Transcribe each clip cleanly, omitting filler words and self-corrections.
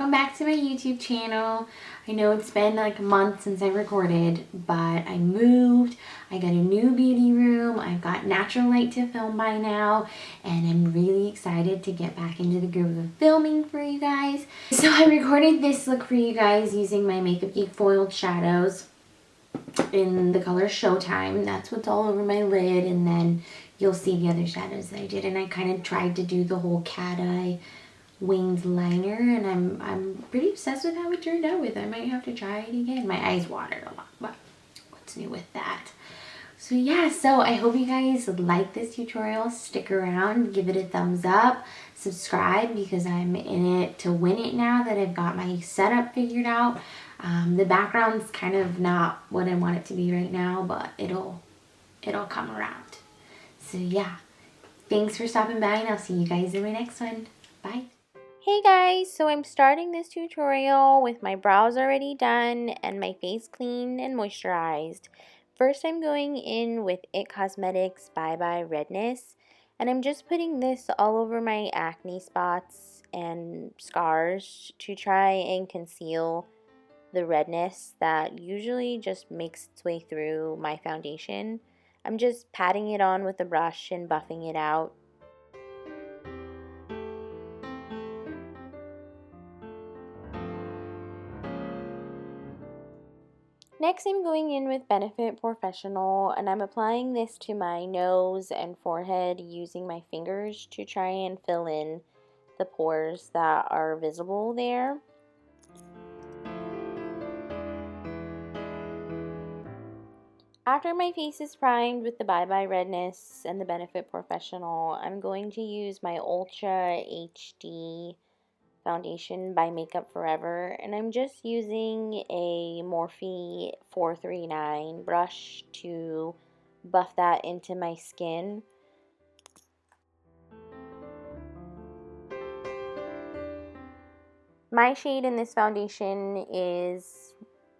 welcome back to my YouTube channel. I know it's been like a month since I recorded, but I moved, I got a new beauty room, I've got natural light to film by now, and I'm really excited to get back into the groove of filming for you guys. So I recorded this look for you guys using my Makeup Geek foiled shadows in the color Showtime. That's what's all over my lid, and then you'll see the other shadows that I did, and I kind of tried to do the whole cat eye winged liner, and I'm pretty obsessed with how it turned out with. I might have to try it again. My eyes watered a lot, but what's new with that? So yeah, so I hope you guys like this tutorial. Stick around, give it a thumbs up, subscribe, because I'm in it to win it now that I've got my setup figured out. The background's kind of not what I want it to be right now, but it'll come around. So yeah, thanks for stopping by, and I'll see you guys in my next one. Bye. Hey guys, so I'm starting this tutorial with my brows already done and my face clean and moisturized. First, I'm going in with ItCosmetics by Rednesss, and I'm just putting this all over my acne spots and scars to try and conceal the redness that usually just makes its way through my foundation. I'm just patting it on with a brush and buffing it out. Next, I'm going in with Benefit POREfesssional, and I'm applying this to my nose and forehead using my fingers to try and fill in the pores that are visible there. After my face is primed with the Bye Bye Rednesss and the Benefit POREfesssional, I'm going to use my Ultra HD foundation by Makeup Forever, and I'm just using a Morphe 439 brush to buff that into my skin. My shade in this foundation is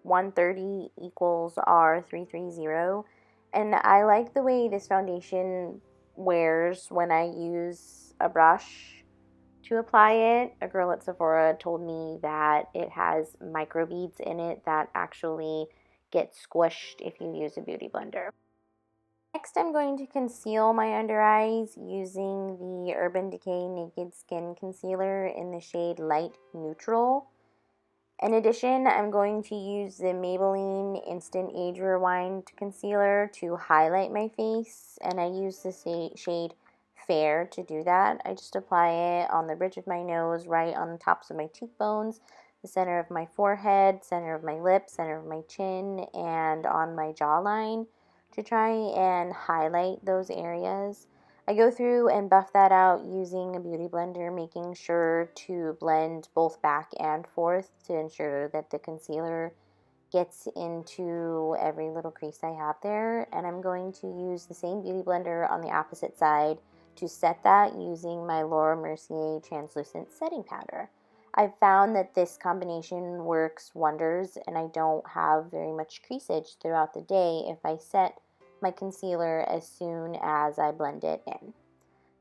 130 equals R330, and I like the way this foundation wears when I use a brush to apply it. A girl at Sephora told me that it has microbeads in it that actually get squished if you use a beauty blender. Next, I'm going to conceal my under eyes using the Urban Decay Naked Skin Concealer in the shade Light Neutral. In addition, I'm going to use the Maybelline Instant Age Rewind Concealer to highlight my face, and I use the shade Fair to do that. I just apply it on the bridge of my nose, right on the tops of my cheekbones, the center of my forehead, center of my lips, center of my chin, and on my jawline to try and highlight those areas. I go through and buff that out using a beauty blender, making sure to blend both back and forth to ensure that the concealer gets into every little crease I have there. And I'm going to use the same beauty blender on the opposite side to set that using my Laura Mercier translucent setting powder. I've found that this combination works wonders, and I don't have very much creasage throughout the day if I set my concealer as soon as I blend it in.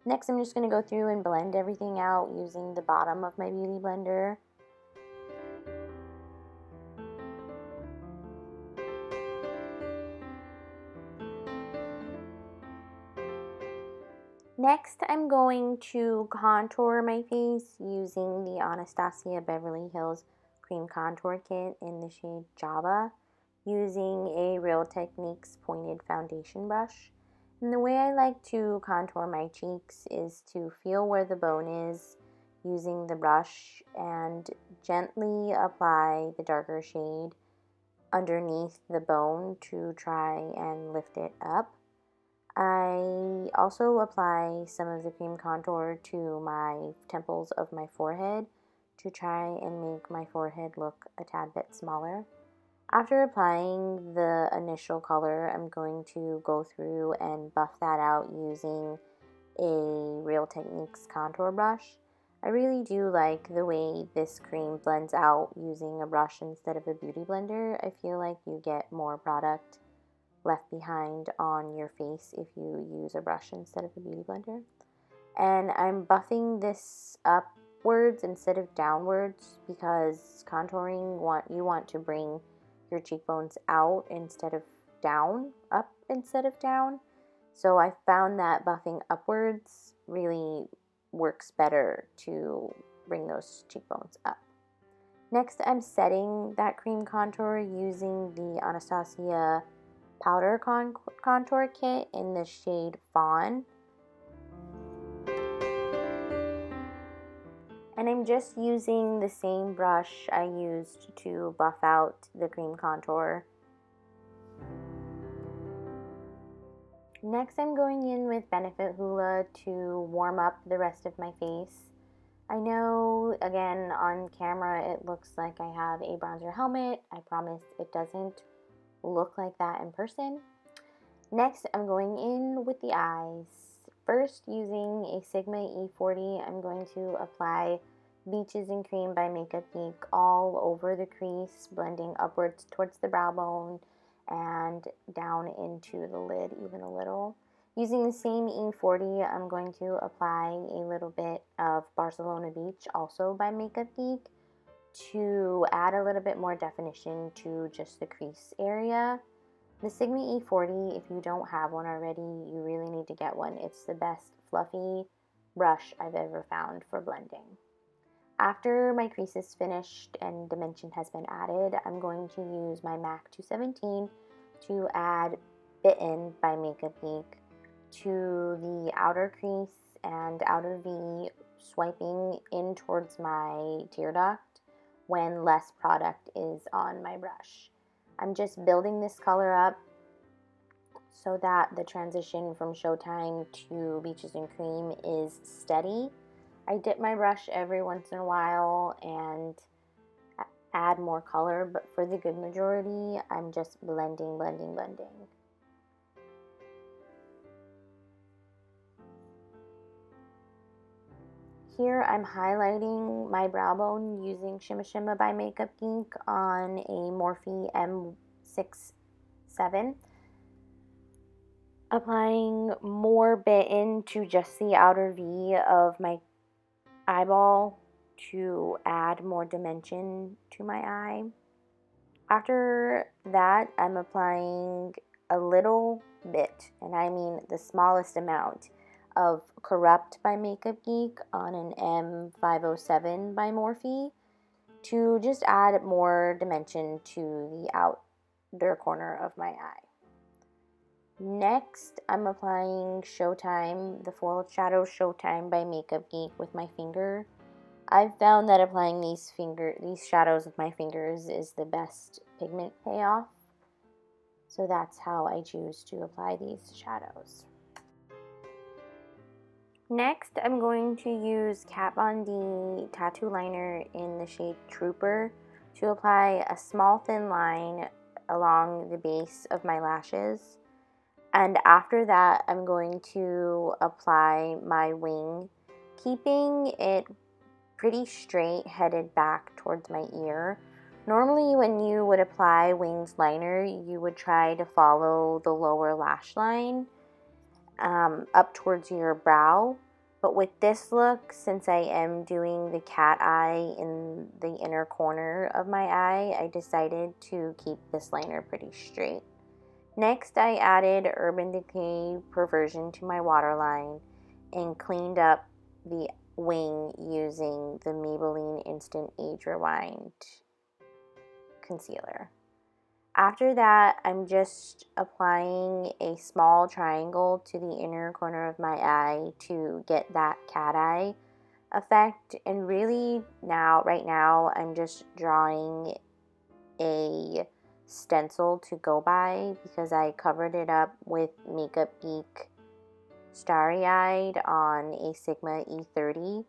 Next, I'm just going to go through and blend everything out using the bottom of my beauty blender. Next, I'm going to contour my face using the Anastasia Beverly Hills Cream Contour Kit in the shade Java, using a Real Techniques pointed foundation brush. And the way I like to contour my cheeks is to feel where the bone is using the brush and gently apply the darker shade underneath the bone to try and lift it up. I also apply some of the cream contour to my temples of my forehead to try and make my forehead look a tad bit smaller. After applying the initial color, I'm going to go through and buff that out using a Real Techniques contour brush. I really do like the way this cream blends out using a brush instead of a beauty blender. I feel like you get more product left behind on your face if you use a brush instead of a beauty blender. And I'm buffing this up upwards instead of downwards, because contouring, you want to bring your cheekbones out instead of down, up instead of down. So I found that buffing upwards really works better to bring those cheekbones up. Next, I'm setting that cream contour using the Anastasia powder contour kit in the shade Fawn. And I'm just using the same brush I used to buff out the cream contour. Next, I'm going in with Benefit Hoola to warm up the rest of my face. I know, again, on camera it looks like I have a bronzer helmet. I promise it doesn't look like that in person. Next, I'm going in with the eyes. First, using a Sigma E40, I'm going to apply Beaches and Cream by Makeup Geek all over the crease, blending upwards towards the brow bone and down into the lid even a little. Using the same E40, I'm going to apply a little bit of Barcelona Beach, also by Makeup Geek, to add a little bit more definition to just the crease area. The Sigma E40, if you don't have one already, you really need to get one. It's the best fluffy brush I've ever found for blending. After my crease is finished and dimension has been added, I'm going to use my MAC 217 to add Bitten by Makeup Geek to the outer crease and outer V, swiping in towards my tear duct when less product is on my brush. I'm just building this color up so that the transition from Showtime to Beaches and Cream is steady. I dip my brush every once in a while and add more color, but for the good majority, I'm just blending. Here I'm highlighting my brow bone using Shimma Shimma by Makeup Geek on a Morphe M67. Applying more Bitten to just the outer V of my eyeball to add more dimension to my eye. After that, I'm applying a little bit, and I mean the smallest amount, of Corrupt by Makeup Geek on an M507 by Morphe to just add more dimension to the outer corner of my eye. Next, I'm applying Showtime, the Full Shadow Showtime by Makeup Geek with my finger. I've found that applying these shadows with my fingers is the best pigment payoff. So that's how I choose to apply these shadows. Next, I'm going to use Kat Von D tattoo liner in the shade Trooper to apply a small thin line along the base of my lashes. And after that, I'm going to apply my wing, keeping it pretty straight, headed back towards my ear. Normally, when you would apply wings liner, you would try to follow the lower lash line up towards your brow. But with this look, since I am doing the cat eye in the inner corner of my eye, I decided to keep this liner pretty straight. Next, I added Urban Decay Perversion to my waterline and cleaned up the wing using the Maybelline Instant Age Rewind concealer. After that, I'm just applying a small triangle to the inner corner of my eye to get that cat eye effect. And really right now, I'm just drawing a stencil to go by because I covered it up with Makeup Geek Starry Eyed on a Sigma E30.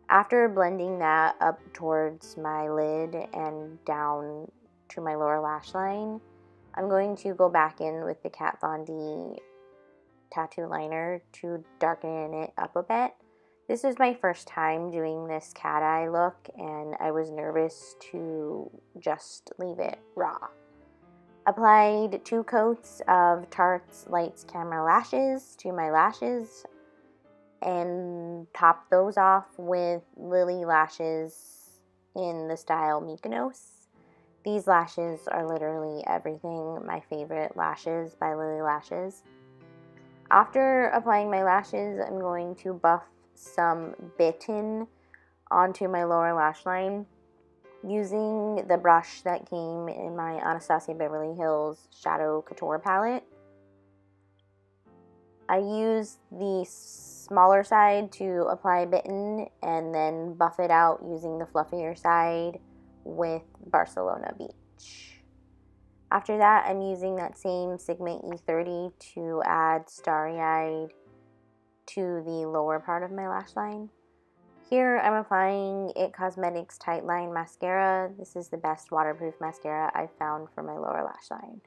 After blending that up towards my lid and down to my lower lash line, I'm going to go back in with the Kat Von D tattoo liner to darken it up a bit. This is my first time doing this cat eye look, and I was nervous to just leave it raw. Applied 2 coats of Tarte's Lights Camera Lashes to my lashes. and top those off with Lily lashes in the style Mykonos. These lashes are literally everything. My favorite lashes by Lily Lashes. After applying my lashes, I'm going to buff some Bitten onto my lower lash line using the brush that came in my Anastasia Beverly Hills Shadow Couture palette. I use the smaller side to apply Bitten and then buff it out using the fluffier side with Barcelona Beach. After that, I'm using that same Sigma E30 to add Starry Eyed to the lower part of my lash line. Here I'm applying ItCosmetics Tight Line Mascara. This is the best waterproof mascara I've found for my lower lash line.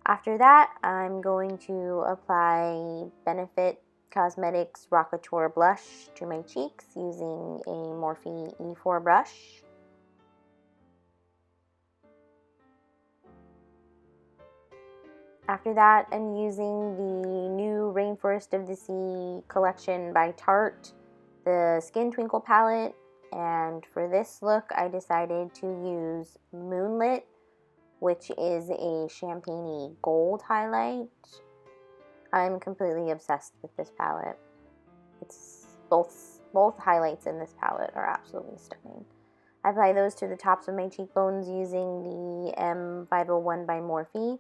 After that, I'm going to apply Benefit Cosmetics Rockatuer blush to my cheeks using a Morphe E4 brush. After that, I'm using the new Rainforest of the Sea collection by Tarte, the Skin Twinkle palette, and for this look I decided to use Moonlit, which is a champagne gold highlight. I'm completely obsessed with this palette. It's both highlights in this palette are absolutely stunning. I apply those to the tops of my cheekbones using the M501 by Morphe.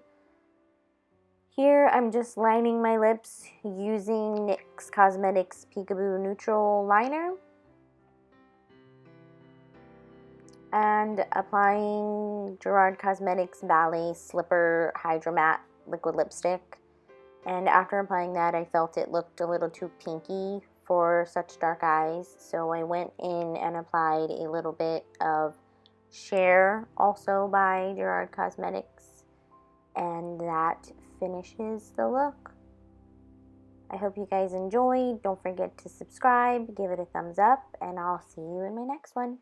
Here I'm just lining my lips using NYX Cosmetics Peekaboo Neutral Liner and applying Gerard Cosmetics Ballet Slipper Hydra-Matte Liquid Lipstick. And after applying that, I felt it looked a little too pinky for such dark eyes, so I went in and applied a little bit of Cher, also by Gerard Cosmetics, and that finishes the look. I hope you guys enjoyed. Don't forget to subscribe, give it a thumbs up, and I'll see you in my next one.